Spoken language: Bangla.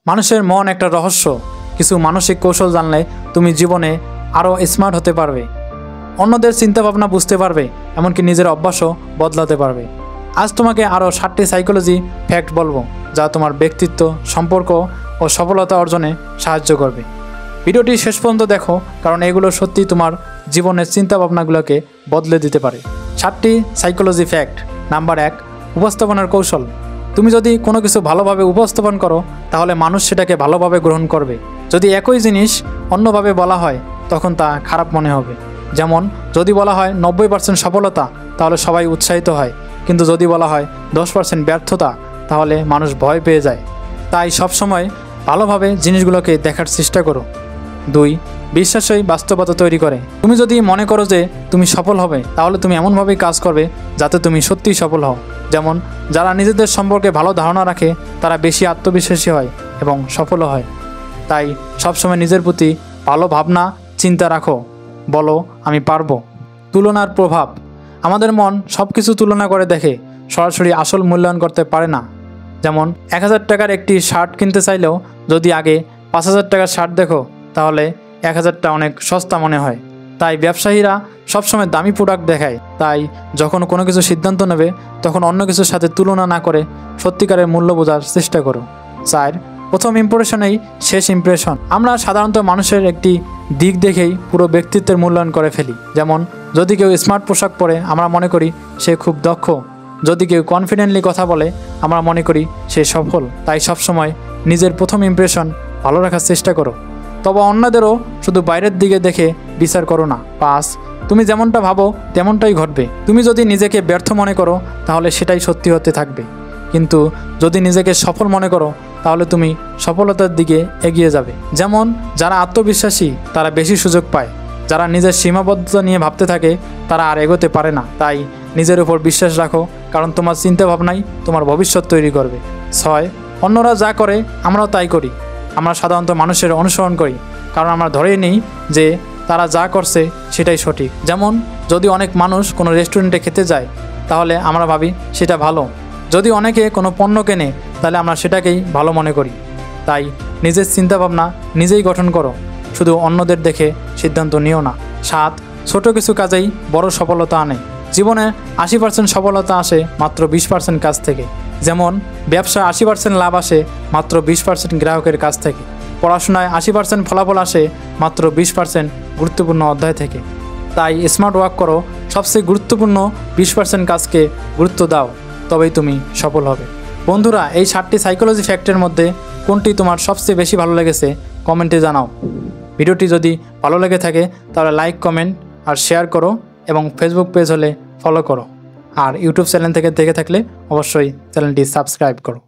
মানুষের মন একটা রহস্য। কিছু মানসিক কৌশল জানলে তুমি জীবনে আরও স্মার্ট হতে পারবে, অন্যদের চিন্তাভাবনা বুঝতে পারবে, এমনকি নিজের অভ্যাসও বদলাতে পারবে। আজ তোমাকে আরও 7টি সাইকোলজি ফ্যাক্ট বলবো, যা তোমার ব্যক্তিত্ব, সম্পর্ক ও সফলতা অর্জনে সাহায্য করবে। ভিডিওটি শেষ পর্যন্ত দেখো, কারণ এগুলো সত্যি তোমার জীবনের চিন্তাভাবনাগুলোকে বদলে দিতে পারে। 7টি সাইকোলজি ফ্যাক্ট। নাম্বার 1, উপস্থাপনার কৌশল। তুমি যদি কোনো কিছু ভালোভাবে উপস্থাপন করো, তাহলে মানুষ সেটাকে ভালোভাবে গ্রহণ করবে। যদি একই জিনিস অন্যভাবে বলা হয়, তখন তা খারাপ মনে হবে। যেমন যদি বলা হয় 90% সফলতা, তাহলে সবাই উৎসাহিত হয়, কিন্তু যদি বলা হয় 10% ব্যর্থতা, তাহলে মানুষ ভয় পেয়ে যায়। তাই সবসময় ভালোভাবে জিনিসগুলোকে দেখার চেষ্টা করো। 2, বিশ্বাসই বাস্তবতা তৈরি করে। তুমি যদি মনে করো যে তুমি সফল হবে, তাহলে তুমি এমনভাবেই কাজ করবে যাতে তুমি সত্যিই সফল হও। যেমন যারা নিজেদের সম্পর্কে ভালো ধারণা রাখে, তারা বেশি আত্মবিশ্বাসী হয় এবং সফলও হয়। তাই সবসময় নিজের প্রতি ভালো ভাবনা চিন্তা রাখো, বলো আমি পারবো। তুলনার প্রভাব। আমাদের মন সব কিছু তুলনা করে দেখে, সরাসরি আসল মূল্যায়ন করতে পারে না। যেমন 1000 টাকার একটি শার্ট কিনতে চাইলেও যদি আগে 5000 টাকার শার্ট দেখো, তাহলে 1000টা অনেক সস্তা মনে হয়। তাই ব্যবসায়ীরা সবসময় দামি প্রোডাক্ট দেখায়। তাই যখন কোনো কিছু সিদ্ধান্ত নেবে, তখন অন্য কিছুর সাথে তুলনা না করে সত্যিকারের মূল্য বোঝার চেষ্টা করো। 4, প্রথম ইমপ্রেশনেই শেষ ইমপ্রেশন। আমরা সাধারণত মানুষের একটি দিক দেখেই পুরো ব্যক্তিত্বের মূল্যায়ন করে ফেলি। যেমন যদি কেউ স্মার্ট পোশাক পরে, আমরা মনে করি সে খুব দক্ষ। যদি কেউ কনফিডেন্টলি কথা বলে, আমরা মনে করি সে সফল। তাই সবসময় নিজের প্রথম ইমপ্রেশন ভালো রাখার চেষ্টা করো, তবে অন্যদেরও শুধু বাইরের দিকে দেখে বিচার করো না। 5, তুমি যেমনটা ভাবো তেমনটাই ঘটবে। তুমি যদি নিজেকে ব্যর্থ মনে করো, তাহলে সেটাই সত্যি হতে থাকবে। কিন্তু যদি নিজেকে সফল মনে করো, তাহলে তুমি সফলতার দিকে এগিয়ে যাবে। যেমন যারা আত্মবিশ্বাসী, তারা বেশি সুযোগ পায়। যারা নিজের সীমাবদ্ধতা নিয়ে ভাবতে থাকে, তারা আর এগোতে পারে না। তাই নিজের উপর বিশ্বাস রাখো, কারণ তোমার চিন্তাভাবনাই তোমার ভবিষ্যৎ তৈরি করবে। 6, অন্যরা যা করে আমরাও তাই করি। আমরা সাধারণত মানুষের অনুসরণ করি, কারণ আমরা ধরেই নিই যে তারা যা করছে সেটাই সঠিক। যেমন যদি অনেক মানুষ কোনো রেস্টুরেন্টে খেতে যায়, তাহলে আমরা ভাবি সেটা ভালো। যদি অনেকে কোনো পণ্য কেনে, তাহলে আমরা সেটাকেই ভালো মনে করি। তাই নিজের চিন্তাভাবনা নিজেই গঠন করো, শুধু অন্যদের দেখে সিদ্ধান্ত নিও না। 7, ছোট কিছু কাজেই বড় সফলতা আনে। জীবনে 80% সফলতা আসে মাত্র 20% কাজ থেকে। যেমন ব্যবসা 80% লাভ আসে মাত্র 20% গ্রাহকের কাছ থেকে। পড়াশোনায় 80% ফলাফল আসে মাত্র 20% গুরুত্বপূর্ণ অধ্যায় থেকে। তাই স্মার্ট ওয়ার্ক করো, সবচেয়ে গুরুত্বপূর্ণ 20% কাজকে গুরুত্ব দাও, তবেই তুমি সফল হবে। বন্ধুরা, এই 7টি সাইকোলজি ফ্যাক্টের মধ্যে কোনটি তোমার সবচেয়ে বেশি ভালো লেগেছে কমেন্টে জানাও। ভিডিওটি যদি ভালো লেগে থাকে, তাহলে লাইক, কমেন্ট আর শেয়ার করো, এবং ফেসবুক পেজ হলে ফলো করো, আর ইউটিউব চ্যানেল থেকে দেখে থাকলে অবশ্যই চ্যানেলটি সাবস্ক্রাইব করো।